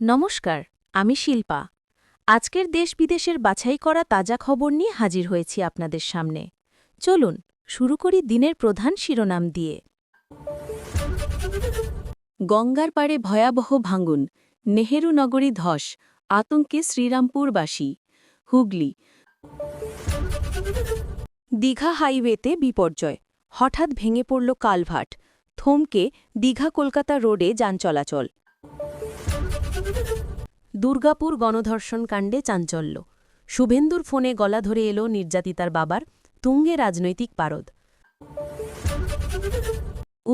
নমস্কার, আমি শিল্পা। আজকের দেশ বিদেশের বাছাই করা তাজা খবর নিয়ে হাজির হয়েছি আপনাদের সামনে। চলুন শুরু করি দিনের প্রধান শিরোনাম দিয়ে। গঙ্গার পাড়ে ভয়াবহ ভাঙন, নেহেরু নগরী ধস, আতঙ্কে শ্রীরামপুরবাসী। হুগলি। দীঘা হাইওয়েতে বিপর্যয়, হঠাৎ ভেঙে পড়ল কালভার্ট, থমকে দীঘা কলকাতা রোডে যান চলাচল। দুর্গাপুর গণধর্ষণ কাণ্ডে চাঞ্চল্য, শুভেন্দুর ফোনে গলা ধরে এলো নির্যাতিতার বাবার, তুঙ্গে রাজনৈতিক পারদ।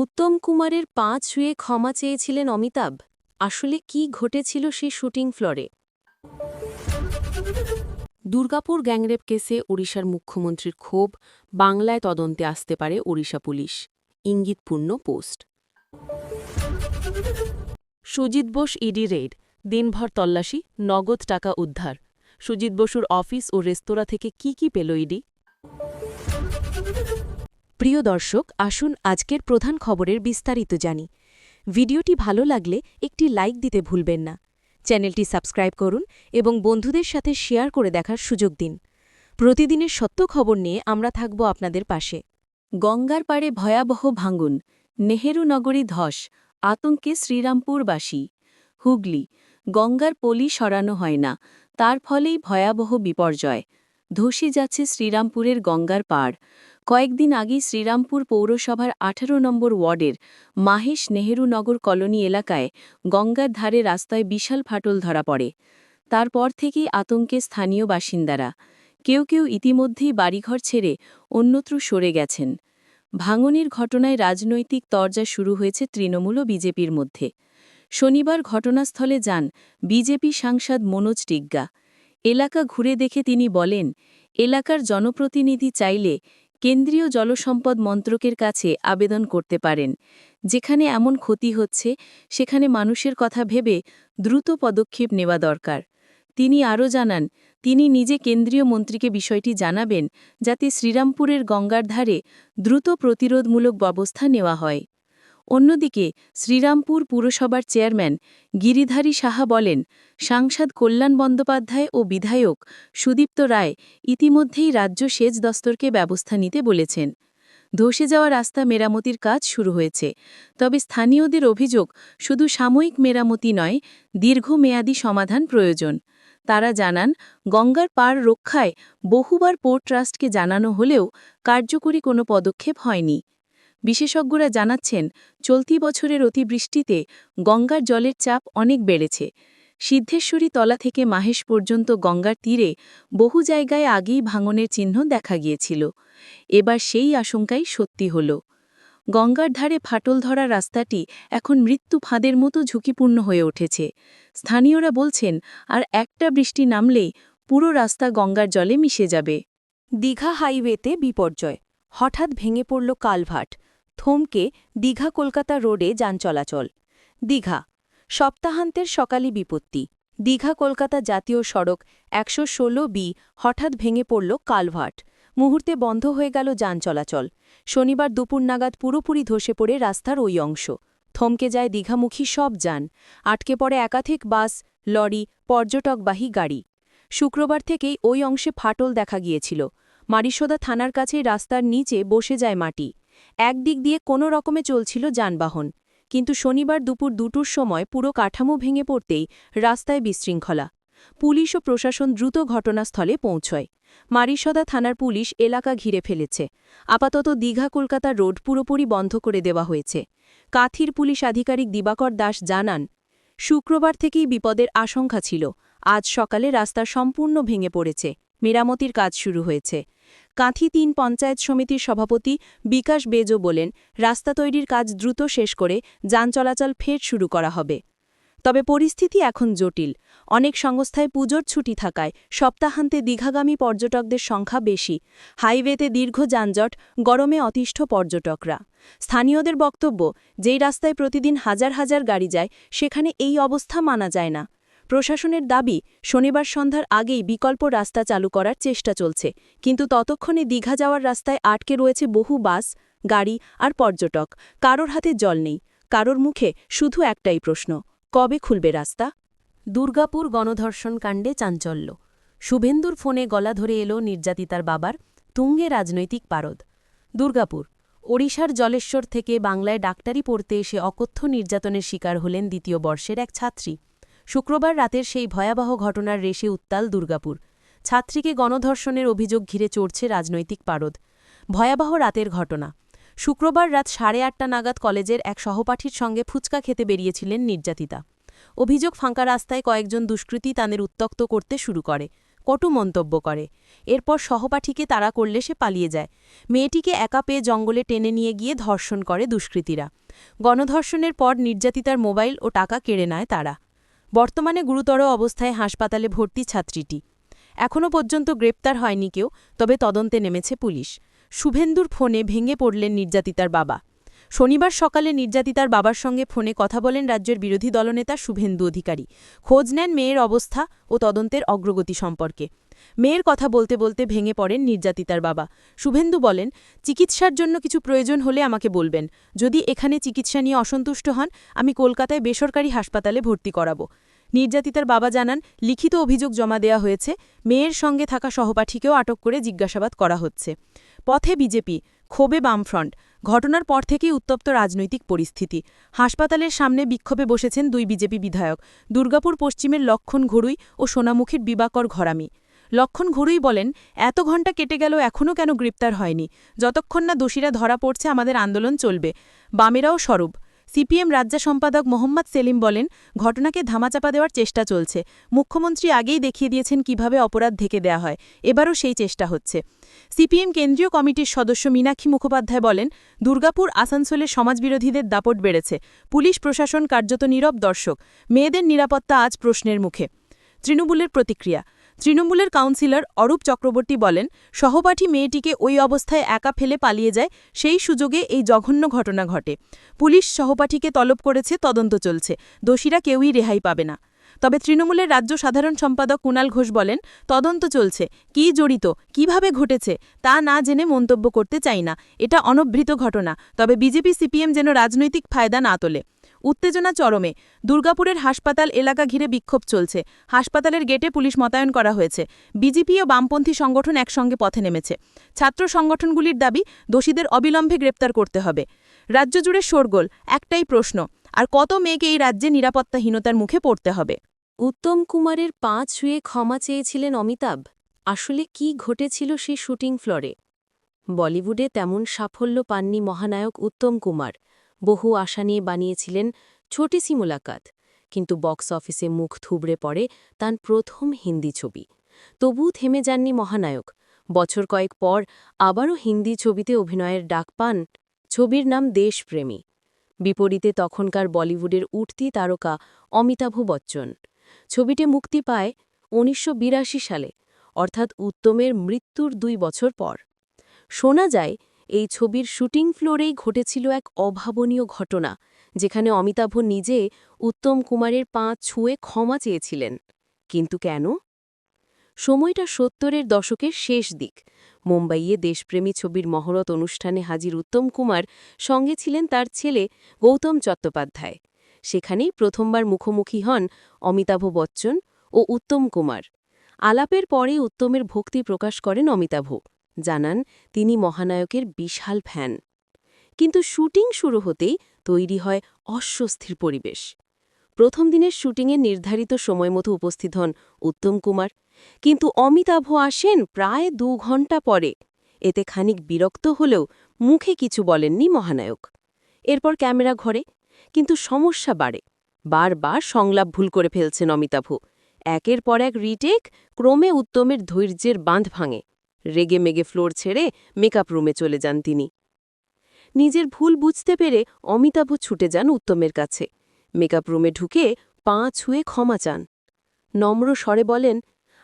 উত্তম কুমারের পা ছুঁয়ে ক্ষমা চেয়েছিলেন অমিতাভ, আসলে কি ঘটেছিল সেই শুটিং ফ্লোরে? দুর্গাপুর গ্যাংরেপ কেসে ওড়িশার মুখ্যমন্ত্রীর ক্ষোভ, বাংলায় তদন্তে আসতে পারে ওড়িশা পুলিশ, ইঙ্গিতপূর্ণ post. Sujit Bose ED raid, দিনভর তল্লাশি, নগদ টাকা উদ্ধার। সুজিত বসুর অফিস ও রেস্তোরাঁ থেকে কি পেল ইডি? প্রিয় দর্শক, আসুন আজকের প্রধান খবরের বিস্তারিত জানি। ভিডিওটি ভালো লাগলে একটি লাইক দিতে ভুলবেন না। চ্যানেলটি সাবস্ক্রাইব করুন এবং বন্ধুদের সাথে শেয়ার করে দেখার সুযোগ দিন। প্রতিদিনের সত্য খবর নিয়ে আমরা থাকব আপনাদের পাশে। গঙ্গার পাড়ে ভয়াবহ ভাঙন, নেহেরু নগরী ধস, আতঙ্কে শ্রীরামপুরবাসী। হুগলি। গঙ্গার পলি সরানো হয় না, তার ফলেই ভয়াবহ বিপর্যয়। ধসে যাচ্ছে শ্রীরামপুরের গঙ্গার পাড়। কয়েকদিন আগেই শ্রীরামপুর পৌরসভার ১৮ নম্বর ওয়ার্ডের মাহেশ নেহেরু নগর কলোনি এলাকায় গঙ্গার ধারে রাস্তায় বিশাল ফাটল ধরা পড়ে। তারপর থেকেই আতঙ্কে স্থানীয় বাসিন্দারা। কেউ কেউ ইতিমধ্যেই বাড়িঘর ছেড়ে অন্যত্র সরে গেছেন। ভাঙনের ঘটনায় রাজনৈতিক তরজা শুরু হয়েছে তৃণমূল ও বিজেপির মধ্যে। শনিবার ঘটনাস্থলে যান বিজেপি সাংসদ মনোজ টিগ্গা। এলাকা ঘুরে দেখে তিনি বলেন, এলাকার জনপ্রতিনিধি চাইলে কেন্দ্রীয় জলসম্পদ মন্ত্রকের কাছে আবেদন করতে পারেন। যেখানে এমন ক্ষতি হচ্ছে সেখানে মানুষের কথা ভেবে দ্রুত পদক্ষেপ নেওয়া দরকার। তিনি আরও জানান, তিনি নিজে কেন্দ্রীয় মন্ত্রীকে বিষয়টি জানাবেন, যাতে শ্রীরামপুরের গঙ্গার ধারে দ্রুত প্রতিরোধমূলক ব্যবস্থা নেওয়া হয়। অন্যদিকে শ্রীরামপুর পুরসভার চেয়ারম্যান গিরিধারী সাহা বলেন, সাংসদ কল্যাণ বন্দ্যোপাধ্যায় ও বিধায়ক সুদীপ্ত রায় ইতিমধ্যেই রাজ্য সেচ দস্তুরকে ব্যবস্থা নিতে বলেছেন। ধসে যাওয়া রাস্তা মেরামতির কাজ শুরু হয়েছে, তবে স্থানীয়দের অভিযোগ শুধু সাময়িক মেরামতি নয়, দীর্ঘমেয়াদী সমাধান প্রয়োজন। তারা জানান, গঙ্গার পাড় রক্ষায় বহুবার পোর্ট ট্রাস্টকে জানানো হলেও কার্যকরী কোনো পদক্ষেপ হয়নি। বিশেষজ্ঞরা জানাচ্ছেন, চলতি বছরের অতিবৃষ্টিতে গঙ্গার জলের চাপ অনেক বেড়েছে। সিদ্ধেশ্বরী তলা থেকে মাহেশ পর্যন্ত গঙ্গার তীরে বহু জায়গায় আগেই ভাঙনের চিহ্ন দেখা গিয়েছিল। এবার সেই আশঙ্কাই সত্যি হল। গঙ্গার ধারে ফাটল ধরা রাস্তাটি এখন মৃত্যু ফাঁদের মতো ঝুঁকিপূর্ণ হয়ে উঠেছে। স্থানীয়রা বলছেন, আর একটা বৃষ্টি নামলেই পুরো রাস্তা গঙ্গার জলে মিশে যাবে। দীঘা হাইওয়েতে বিপর্যয়, হঠাৎ ভেঙে পড়ল কালভার্ট, থমকে দীঘা কলকাতা রোডে যান চলাচল। দীঘা। সপ্তাহান্তের সকালে বিপত্তি। দীঘা কলকাতা জাতীয় সড়ক ১১৬B হঠাৎ ভেঙে পড়ল কালভার্ট, মুহূর্তে বন্ধ হয়ে গেল যান চলাচল। শনিবার দুপুর নাগাদ পুরোপুরি ধসে পড়ে রাস্তার ওই অংশ। থমকে যায় দীঘামুখী সব যান, আটকে পড়ে একাধিক বাস, লরি, পর্যটকবাহী গাড়ি। শুক্রবার থেকেই ওই অংশে ফাটল দেখা গিয়েছিল। মারিসোদা থানার কাছেই রাস্তার নিচে বসে যায় মাটি। একদিক দিয়ে কোনো রকমে চলছিল যানবাহন, কিন্তু শনিবার দুপুর ২টোর সময় পুরো কাঠামো ভেঙে পড়তেই রাস্তায় বিশৃঙ্খলা। পুলিশ ও প্রশাসন দ্রুত ঘটনাস্থলে পৌঁছয়। মারিসোদা থানার পুলিশ এলাকা ঘিরে ফেলেছে। আপাতত দীঘা কলকাতা রোড পুরোপুরি বন্ধ করে দেওয়া হয়েছে। কাথির পুলিশ আধিকারিক দিবাকর দাস জানান, শুক্রবার থেকেই বিপদের আশঙ্কা ছিল। আজ সকালে রাস্তা সম্পূর্ণ ভেঙে পড়েছে, মেরামতির কাজ শুরু হয়েছে। কাঁথি ৩ পঞ্চায়েত সমিতির সভাপতি বিকাশ বেজো বলেন, রাস্তা তৈরির কাজ দ্রুত শেষ করে যান চলাচল ফের শুরু করা হবে। তবে পরিস্থিতি এখন জটিল। অনেক সংস্থায় পুজোর ছুটি থাকায় সপ্তাহান্তে দীঘাগামী পর্যটকদের সংখ্যা বেশি। হাইওয়েতে দীর্ঘ যানজট, গরমে অতিষ্ঠ পর্যটকরা। স্থানীয়দের বক্তব্য, যেই রাস্তায় প্রতিদিন হাজার হাজার গাড়ি যায় সেখানে এই অবস্থা মানা যায় না। প্রশাসনের দাবি, শনিবার সন্ধ্যার আগেই বিকল্প রাস্তা চালু করার চেষ্টা চলছে, কিন্তু ততক্ষণে দীঘা যাওয়ার রাস্তায় আটকে রয়েছে বহু বাস, গাড়ি আর পর্যটক। কারোর হাতে জল নেই, কারোর মুখে শুধু একটাই প্রশ্ন, কবে খুলবে রাস্তা? দুর্গাপুর গণধর্ষণ কাণ্ডে চাঞ্চল্য। শুভেন্দুর ফোনে গলা ধরে এল নির্যাতিতার বাবার, তুঙ্গে রাজনৈতিক পারদ। দুর্গাপুর, ওড়িশার জলেশ্বর থেকে বাংলায় ডাক্তারি পড়তে এসে অকথ্য নির্যাতনের শিকার হলেন দ্বিতীয় বর্ষের এক ছাত্রী। শুক্রবার রাতের সেই ভয়াবহ ঘটনার রেশে উত্তাল দুর্গাপুর। ছাত্রীকে গণধর্ষণের অভিযোগ ঘিরে চড়ছে রাজনৈতিক পারদ। ভয়াবহ রাতের ঘটনা। শুক্রবার রাত 8:30 নাগাদ কলেজের এক সহপাঠীর সঙ্গে ফুচকা খেতে বেরিয়েছিলেন নির্যাতিতা। অভিযোগ, ফাঁকা রাস্তায় কয়েকজন দুষ্কৃতী তাদের উত্ত্যক্ত করতে শুরু করে, কটু মন্তব্য করে। এরপর সহপাঠীকে তাড়া করলে সে পালিয়ে যায়। মেয়েটিকে একা পেয়ে জঙ্গলে টেনে নিয়ে গিয়ে ধর্ষণ করে দুষ্কৃতীরা। গণধর্ষণের পর নির্যাতিতার মোবাইল ও টাকা কেড়ে নেয় তারা। বর্তমানে গুরুতর অবস্থায় হাসপাতালে ভর্তি ছাত্রীটি। এখনও পর্যন্ত গ্রেপ্তার হয়নি কেউ, তবে তদন্তে নেমেছে পুলিশ। শুভেন্দুর ফোনে ভেঙে পড়লেন নির্যাতিতার বাবা। শনিবার সকালে নির্যাতিতার বাবার সঙ্গে ফোনে কথা বলেন রাজ্যের বিরোধী দলনেতা শুভেন্দু অধিকারী। খোঁজ নেন মেয়ের অবস্থা ও তদন্তের অগ্রগতি সম্পর্কে। মেয়ের কথা বলতে বলতে ভেঙে পড়েন নির্যাতিতার বাবা। শুভেন্দু বলেন, চিকিৎসার জন্য কিছু প্রয়োজন হলে আমাকে বলবেন। যদি এখানে চিকিৎসা নিয়ে অসন্তুষ্ট হন, আমি কলকাতায় বেসরকারি হাসপাতালে ভর্তি করাবো। নির্যাতিতার বাবা জানান, লিখিত অভিযোগ জমা দেওয়া হয়েছে। মেয়ের সঙ্গে থাকা সহপাঠীকেও আটক করে জিজ্ঞাসাবাদ করা হচ্ছে। পথে বিজেপি, ক্ষোভে বামফ্রন্ট। ঘটনার পর থেকেই উত্তপ্ত রাজনৈতিক পরিস্থিতি। হাসপাতালের সামনে বিক্ষোভে বসেছেন দুই বিজেপি বিধায়ক। দুর্গাপুর পশ্চিমের লক্ষণ ঘড়ুই ও সোনামুখীর দিবাকর ঘরামি। লক্ষণ ঘড়ুই বলেন, এত ঘণ্টা কেটে গেল, এখনও কেন গ্রেপ্তার হয়নি? যতক্ষণ না দোষীরা ধরা পড়ছে আমাদের আন্দোলন চলবে। বামেরাও সরব। সিপিএম রাজ্য সম্পাদক মোহাম্মদ সেলিম বলেন, ঘটনাকে ধামাচাপা দেওয়ার চেষ্টা চলছে। মুখ্যমন্ত্রী আগেই দেখিয়ে দিয়েছেন কিভাবে অপরাধ ঢেকে দেয়া হয়, এবারও সেই চেষ্টা হচ্ছে। সিপিএম কেন্দ্রীয় কমিটির সদস্য মীনাক্ষী মুখোপাধ্যায় বলেন, দুর্গাপুর আসানসোলে সমাজবিরোধীদের দাপট বেড়েছে। পুলিশ প্রশাসন কার্যত নীরব দর্শক। মেয়েদের নিরাপত্তা আজ প্রশ্নের মুখে। তৃণমূলের প্রতিক্রিয়া। তৃণমূলের কাউন্সিলর অরূপ চক্রবর্তী বলেন, সহপাঠী মেয়েটিকে ওই অবস্থায় একা ফেলে পালিয়ে যায়, সেই সুযোগে এই জঘন্য ঘটনা ঘটে। পুলিশ সহপাঠীকে তলব করেছে, তদন্ত চলছে। দোষীরা কেউই রেহাই পাবে না। তবে তৃণমূলের রাজ্য সাধারণ সম্পাদক কুণাল ঘোষ বলেন, তদন্ত চলছে। কী জড়িত, কিভাবে ঘটেছে তা না জেনে মন্তব্য করতে চাই না। এটা অনবৃত ঘটনা। তবে বিজেপি সিপিএম যেন রাজনৈতিক ফায়দা না তোলে। উত্তেজনা চরমে। দুর্গাপুরের হাসপাতাল এলাকা ঘিরে বিক্ষোভ চলছে। হাসপাতালের গেটে পুলিশ মোতায়েন করা হয়েছে। বিজেপি ও বামপন্থী সংগঠন একসঙ্গে পথে নেমেছে। ছাত্র সংগঠনগুলির দাবি, দোষীদের অবিলম্বে গ্রেপ্তার করতে হবে। রাজ্য জুড়ে শোরগোল। একটাই প্রশ্ন, আর কত মেয়েকে এই রাজ্যে নিরাপত্তাহীনতার মুখে পড়তে হবে? উত্তম কুমারের পা ছুঁয়ে ক্ষমা চেয়েছিলেন অমিতাভ। আসলে কি ঘটেছিল সেই শুটিং ফ্লোরে? বলিউডে তেমন সাফল্য পাননি মহানায়ক উত্তম কুমার। বহু আশা নিয়ে বানিয়েছিলেন ছোটি সি মুলাকাত, কিন্তু বক্স অফিসে মুখ থুবড়ে পড়ে তার প্রথম হিন্দি ছবি। তবু থেমে যাননি মহানায়ক। বছর কয়েক পর আবারও হিন্দি ছবিতে অভিনয়ের ডাক পান। ছবির নাম দেশপ্রেমী। বিপরীতে তখনকার বলিউডের উঠতি তারকা অমিতাভ বচ্চন। ছবিটি মুক্তি পায় ১৯৮২ সালে, অর্থাৎ উত্তমের মৃত্যুর ২ বছর পর। শোনা যায়, এই ছবির শুটিং ফ্লোরেই ঘটেছিল এক অভাবনীয় ঘটনা, যেখানে অমিতাভ নিজে উত্তম কুমারের পা ছুঁয়ে ক্ষমা চেয়েছিলেন। কিন্তু কেন? সময়টা ৭০-এর দশকের শেষ দিক। মুম্বাইয়ে দেশপ্রেমী ছবির মহরত অনুষ্ঠানে হাজির উত্তম কুমার, সঙ্গে ছিলেন তার ছেলে গৌতম চট্টোপাধ্যায়। সেখানেই প্রথমবার মুখোমুখি হন অমিতাভ বচ্চন ও উত্তম কুমার। আলাপের পরে উত্তমের ভক্তি প্রকাশ করেন অমিতাভ। জানান, তিনি মহানায়কের বিশাল ফ্যান। কিন্তু শুটিং শুরু হতেই তৈরি হয় অস্বস্তির পরিবেশ। প্রথম দিনের শুটিংয়ে নির্ধারিত সময়মতো উপস্থিত হন উত্তম কুমার, কিন্তু অমিতাভ আসেন প্রায় ২ ঘণ্টা পরে। এতে খানিক বিরক্ত হলেও মুখে কিছু বলেননি মহানায়ক। এরপর ক্যামেরা ঘরে, কিন্তু সমস্যা বাড়ে। বারবার সংলাপ ভুল করে ফেলছেন অমিতাভ। একের পর এক রিটেক, ক্রমে উত্তমের ধৈর্যের বাঁধ ভাঙে। রেগে মেগে ফ্লোর ছেড়ে মেকআপ রুমে চলে যান তিনি। নিজের ভুল বুঝতে পেরে অমিতাভ ছুটে যান উত্তমের কাছে। মেকআপ রুমে ঢুকে পা ছুঁয়ে ক্ষমা চান। নম্র স্বরে বলেন,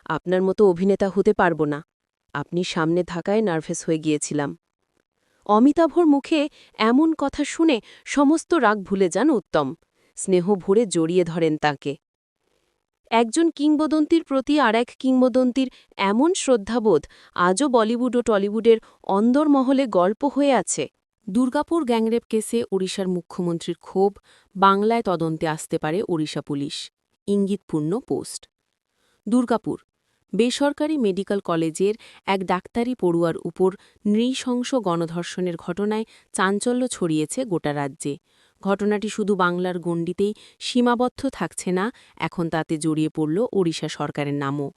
আপনার মতো অভিনেতা হতে পারব না। আপনি সামনে থাকায় নার্ভাস হয়ে গিয়েছিলাম। অমিতাভর মুখে এমন কথা শুনে সমস্ত রাগ ভুলে যান উত্তম। স্নেহ ভরে জড়িয়ে ধরেন তাকে। একজন কিংবদন্তির প্রতি আর এক কিংবদন্তির এমন শ্রদ্ধাবোধ আজও বলিউড ও টলিউডের অন্দরমহলে গল্প হয়ে আছে। দুর্গাপুর গ্যাংরেপ কেসে ওড়িশার মুখ্যমন্ত্রীর ক্ষোভ, বাংলায় তদন্তে আসতে পারে ওড়িশা পুলিশ। ইঙ্গিতপূর্ণ পোস্ট। দুর্গাপুর বেসরকারি মেডিকেল কলেজের এক ডাক্তারি পড়ুয়ার উপর নৃশংস গণধর্ষণের ঘটনায় চাঞ্চল্য ছড়িয়েছে গোটা রাজ্যে। ঘটনাটি শুধু বাংলার গণ্ডিতেই সীমাবদ্ধ থাকছে না, এখন তাতে জড়িয়ে পড়ল ওড়িশা সরকারের নামও।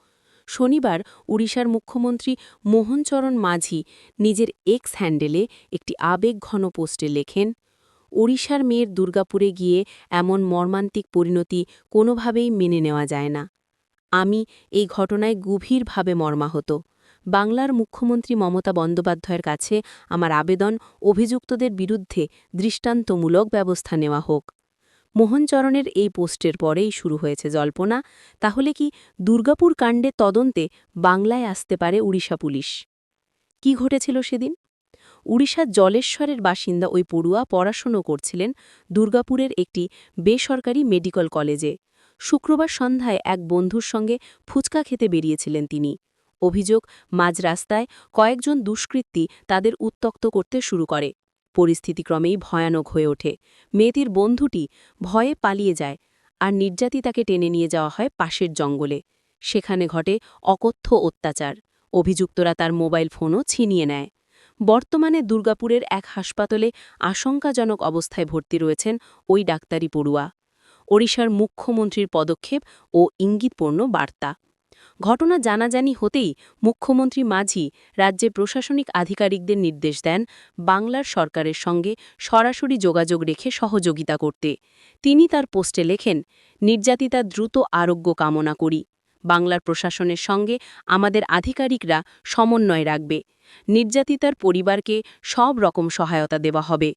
শনিবার ওড়িশার মুখ্যমন্ত্রী মোহনচরণ মাঝি নিজের এক্স হ্যান্ডেলে একটি আবেগঘন পোস্টে লেখেন, ওড়িশার মেয়ের দুর্গাপুরে গিয়ে এমন মর্মান্তিক পরিণতি কোনোভাবেই মেনে নেওয়া যায় না। আমি এই ঘটনায় গভীরভাবে মর্মাহত। বাংলার মুখ্যমন্ত্রী মমতা বন্দ্যোপাধ্যায়ের কাছে আমার আবেদন, অভিযুক্তদের বিরুদ্ধে দৃষ্টান্তমূলক ব্যবস্থা নেওয়া হোক। মোহনচরণের এই পোস্টের পরেই শুরু হয়েছে জল্পনা, তাহলে কি দুর্গাপুর কাণ্ডে তদন্তে বাংলায় আসতে পারে উড়িষ্যা পুলিশ? কি ঘটেছিল সেদিন? উড়িষ্যার জলেশ্বরের বাসিন্দা ওই পড়ুয়া পড়াশুনো করছিলেন দুর্গাপুরের একটি বেসরকারি মেডিকেল কলেজে। শুক্রবার সন্ধ্যায় এক বন্ধুর সঙ্গে ফুচকা খেতে বেরিয়েছিলেন তিনি। অভিযোগ, মাঝ রাস্তায় কয়েকজন দুষ্কৃতী তাদের উত্ত্যক্ত করতে শুরু করে। পরিস্থিতি ক্রমেই ভয়ানক হয়ে ওঠে। মেয়েটির বন্ধুটি ভয়ে পালিয়ে যায়, আর নির্যাতিতাকে টেনে নিয়ে যাওয়া হয় পাশের জঙ্গলে। সেখানে ঘটে অকথ্য অত্যাচার। অভিযুক্তরা তার মোবাইল ফোনও ছিনিয়ে নেয়। বর্তমানে দুর্গাপুরের এক হাসপাতালে আশঙ্কাজনক অবস্থায় ভর্তি রয়েছেন ওই ডাক্তারি পড়ুয়া। ওড়িশার মুখ্যমন্ত্রীর পদক্ষেপ ও ইঙ্গিতপূর্ণ বার্তা। ঘটনা জানাজানি হতেই মুখ্যমন্ত্রী মাঝি রাজ্যের প্রশাসনিক আধিকারিকদের নির্দেশ দেন বাংলার সরকারের সঙ্গে সরাসরি যোগাযোগ রেখে সহযোগিতা করতে। তিনি তার পোস্টে লেখেন, নির্যাতিতা দ্রুত আরোগ্য কামনা করি। বাংলার প্রশাসনের সঙ্গে আমাদের আধিকারিকরা সমন্বয় রাখবে। নির্যাতিতার পরিবারকে সব রকম সহায়তা দেওয়া হবে।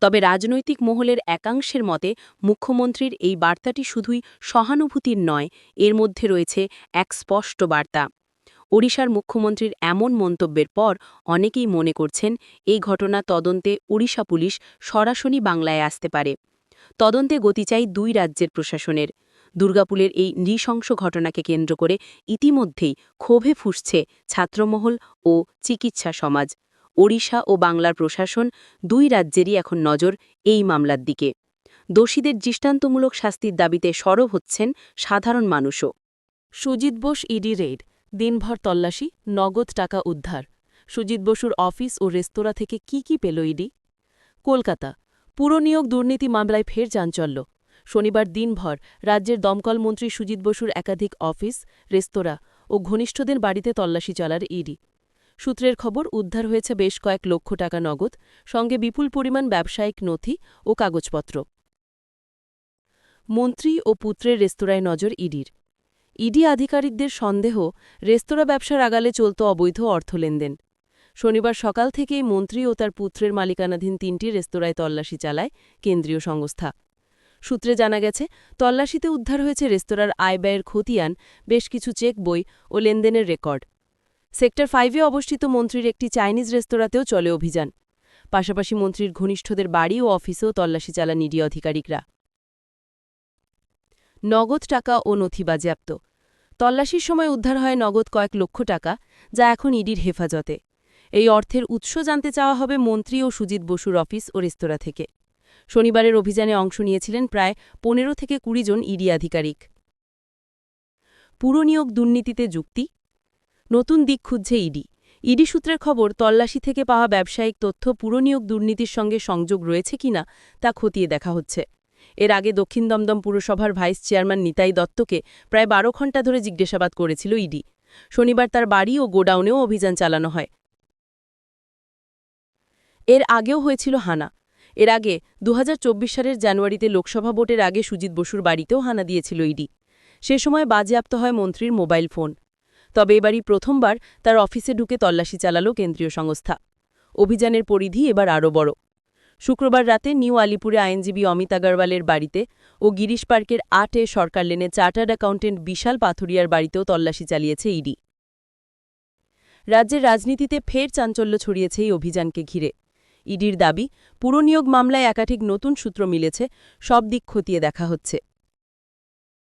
তবে রাজনৈতিক মহলের একাংশের মতে মুখ্যমন্ত্রীর এই বার্তাটি শুধুই সহানুভূতির নয়, এর মধ্যে রয়েছে এক স্পষ্ট বার্তা। ওড়িশার মুখ্যমন্ত্রীর এমন মন্তব্যের পর অনেকেই মনে করছেন এই ঘটনা তদন্তে ওড়িশা পুলিশ সরাসরি বাংলায় আসতে পারে। তদন্তে গতি চাই দুই রাজ্যের প্রশাসনের। দুর্গাপুরের এই নৃশংস ঘটনাকে কেন্দ্র করে ইতিমধ্যেই ক্ষোভে ফুঁসছে ছাত্রমহল ও চিকিৎসা সমাজ। ওড়িশা ও বাংলার প্রশাসন দুই রাজ্যেরই এখন নজর এই মামলার দিকে। দোষীদের দৃষ্টান্তমূলক শাস্তির দাবিতে সরব হচ্ছেন সাধারণ মানুষও। সুজিত বোস ইডি রেড, দিনভর তল্লাশি, নগদ টাকা উদ্ধার। সুজিত বসুর অফিস ও রেস্তোরাঁ থেকে কি পেল ইডি? কলকাতা পুরনিয়োগ দুর্নীতি মামলায় ফের চাঞ্চল্য। শনিবার দিনভর রাজ্যের দমকল মন্ত্রী সুজিত বসুর একাধিক অফিস, রেস্তোরাঁ ও ঘনিষ্ঠদের বাড়িতে তল্লাশি চালার ইডি। সূত্রের খবর, উদ্ধার হয়েছে বেশ কয়েক লক্ষ টাকা নগদ, সঙ্গে বিপুল পরিমাণ ব্যবসায়িক নথি ও কাগজপত্র। মন্ত্রী ও পুত্রের রেস্তোরাঁয় নজর ইডির। ইডি আধিকারিকদের সন্দেহ, রেস্তোরাঁ ব্যবসার আগালে চলত অবৈধ অর্থ লেনদেন। শনিবার সকাল থেকেই মন্ত্রী ও তার পুত্রের মালিকানাধীন ৩টি রেস্তোরাঁয় তল্লাশি চালায় কেন্দ্রীয় সংস্থা। সূত্রে জানা গেছে, তল্লাশিতে উদ্ধার হয়েছে রেস্তোরাঁর আয়-ব্যয়ের খতিয়ান, বেশ কিছু চেক বই ও লেনদেনের রেকর্ড। সেক্টর 5-এ অবস্থিত মন্ত্রীর একটি চাইনিজ রেস্তোরাঁতেও চলে অভিযান। পাশাপাশি মন্ত্রীর ঘনিষ্ঠদের বাড়ি ও অফিসেও তল্লাশি চালান ইডি আধিকারিকরা। নগদ টাকা ও নথি বাজেয়াপ্ত। তল্লাশির সময় উদ্ধার হয় নগদ কয়েক লক্ষ টাকা, যা এখন ইডির হেফাজতে। এই অর্থের উৎস জানতে চাওয়া হবে মন্ত্রী ও সুজিত বসুর অফিস ও রেস্তোরাঁ থেকে। শনিবারের অভিযানে অংশ নিয়েছিলেন প্রায় ১৫ থেকে ২০ জন ইডি আধিকারিক। পুরনিয়োগ দুর্নীতিতে যুক্তি, নতুন দিক খুঁজছে ইডি। ইডি সূত্রের খবর, তল্লাশি থেকে পাওয়া ব্যবসায়িক তথ্য পুরনিয়োগ দুর্নীতির সঙ্গে সংযোগ রয়েছে কিনা তা খতিয়ে দেখা হচ্ছে। এর আগে দক্ষিণ দমদম পুরসভার ভাইস চেয়ারম্যান নিতাই দত্তকে প্রায় ১২ ঘণ্টা ধরে জিজ্ঞাসাবাদ করেছিল ইডি। শনিবার তার বাড়ি ও গোডাউনেও অভিযান চালানো হয়। এর আগেও হয়েছিল হানা। এর আগে ২০২৪ সালের জানুয়ারিতে লোকসভা ভোটের আগে সুজিত বসুর বাড়িতেও হানা দিয়েছিল ইডি। সে সময় বাজেয়াপ্ত হয় মন্ত্রীর মোবাইল ফোন। তবে এবারই প্রথমবার তার অফিসে ঢুকে তল্লাশি চালাল কেন্দ্রীয় সংস্থা। অভিযানের পরিধি এবার আরও বড়। শুক্রবার রাতে নিউ আলিপুরে আইনজীবী অমিত আগরওয়ালের বাড়িতে ও গিরিশ পার্কের ৮-এ সরকার লেনে চার্টার্ড অ্যাকাউন্টেন্ট বিশাল পাথুরিয়ার বাড়িতেও তল্লাশি চালিয়েছে ইডি। রাজ্যের রাজনীতিতে ফের চাঞ্চল্য ছড়িয়েছে এই অভিযানকে ঘিরে। ইডির দাবি, পুরনিয়োগ মামলায় একাধিক নতুন সূত্র মিলেছে, সব দিক খতিয়ে দেখা হচ্ছে।